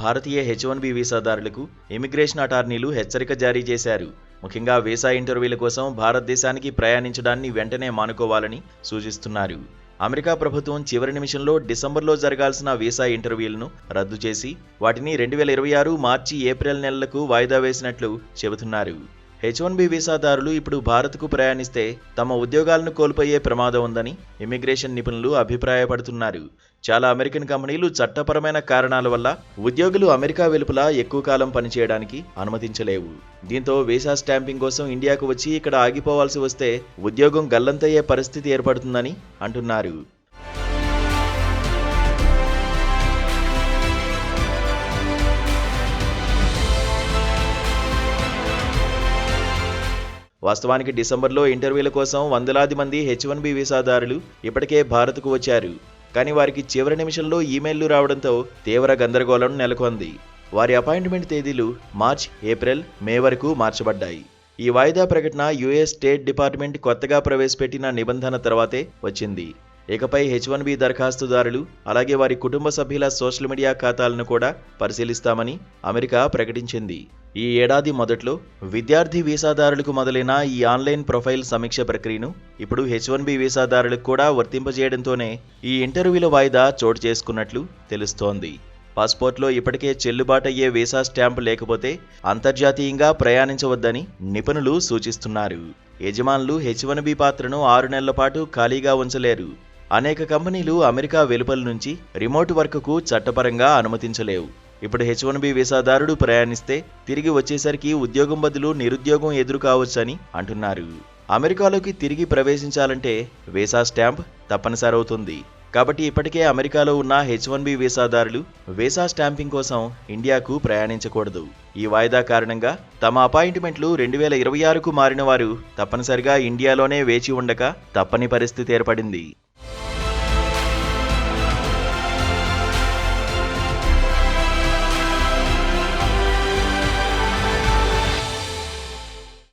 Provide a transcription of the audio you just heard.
భారతీయ H1B వీసాదారులకు immigration అటార్నీలు హెచ్చరిక జారీ చేశారు. ముఖ్యంగా వీసా ఇంటర్వ్యూల కోసం భారతదేశానికి ప్రయాణించడాన్ని వెంటనే మానుకోవాలని సూచిస్తున్నారు. అమెరికా ప్రభుత్వం చివరి నిమిషంలో డిసెంబర్లో జరగాల్సిన వీసా ఇంటర్వ్యూలను రద్దు చేసి వాటిని 2026 మార్చి ఏప్రిల్ నెలలకు వాయిదా వేసినట్లు చెబుతున్నారు. H1B వీసాదారులు ఇప్పుడు భారత్కు ప్రయాణిస్తే తమ ఉద్యోగాలను కోల్పోయే ప్రమాదం ఉందని ఇమిగ్రేషన్ నిపుణులు అభిప్రాయపడుతున్నారు. చాలా అమెరికన్ కంపెనీలు చట్టపరమైన కారణాల వల్ల ఉద్యోగులు అమెరికా వెలుపల ఎక్కువ కాలం పనిచేయడానికి అనుమతించలేవు. దీంతో వీసా స్టాంపింగ్ కోసం ఇండియాకు వచ్చి ఇక్కడ ఆగిపోవాల్సి వస్తే ఉద్యోగం గల్లంతయ్యే పరిస్థితి ఏర్పడుతుందని అంటున్నారు. వాస్తవానికి డిసెంబర్లో ఇంటర్వ్యూల కోసం వందలాది మంది H1B వీసాదారులు ఇప్పటికే భారత్కు వచ్చారు. కానీ వారికి చివరి నిమిషంలో ఈమెయిల్లు రావడంతో తీవ్ర గందరగోళం నెలకొంది. వారి అపాయింట్మెంట్ తేదీలు మార్చ్, ఏప్రిల్, మే వరకు మార్చబడ్డాయి. ఈ వాయిదా ప్రకటన US స్టేట్ డిపార్ట్మెంట్ కొత్తగా ప్రవేశపెట్టిన నిబంధన తర్వాతే వచ్చింది. ఇకపై H1B దరఖాస్తుదారులు అలాగే వారి కుటుంబ సభ్యుల సోషల్ మీడియా ఖాతాలను కూడా పరిశీలిస్తామని అమెరికా ప్రకటించింది. ఈ ఏడాది మొదట్లో విద్యార్థి వీసాదారులకు మొదలైన ఈ ఆన్లైన్ ప్రొఫైల్ సమీక్ష ప్రక్రియను ఇప్పుడు H1B వీసాదారులకు కూడా వర్తింపజేయడంతోనే ఈ ఇంటర్వ్యూల వాయిదా చోటు చేసుకున్నట్లు తెలుస్తోంది. పాస్పోర్ట్లో ఇప్పటికే చెల్లుబాటయ్యే వీసా స్టాంపు లేకపోతే అంతర్జాతీయంగా ప్రయాణించవద్దని నిపుణులు సూచిస్తున్నారు. యజమానులు H1B పాత్రను 6 నెలల పాటు ఖాళీగా ఉంచలేరు. అనేక కంపెనీలు అమెరికా వెలుపల నుంచి రిమోట్ వర్క్కు చట్టపరంగా అనుమతించలేవు. ఇప్పుడు H1B వీసాదారుడు ప్రయాణిస్తే తిరిగి వచ్చేసరికి ఉద్యోగం బదులు నిరుద్యోగం ఎదురు కావచ్చని అంటున్నారు. అమెరికాలోకి తిరిగి ప్రవేశించాలంటే వీసా స్టాంప్ తప్పనిసరవుతుంది. కాబట్టి ఇప్పటికే అమెరికాలో ఉన్న H1B వీసాదారులు వీసా స్టాంపింగ్ కోసం ఇండియాకు ప్రయాణించకూడదు. ఈ వాయిదా కారణంగా తమ అపాయింట్మెంట్లు 2026కు మారిన వారు తప్పనిసరిగా ఇండియాలోనే వేచి ఉండక తప్పని పరిస్థితి ఏర్పడింది.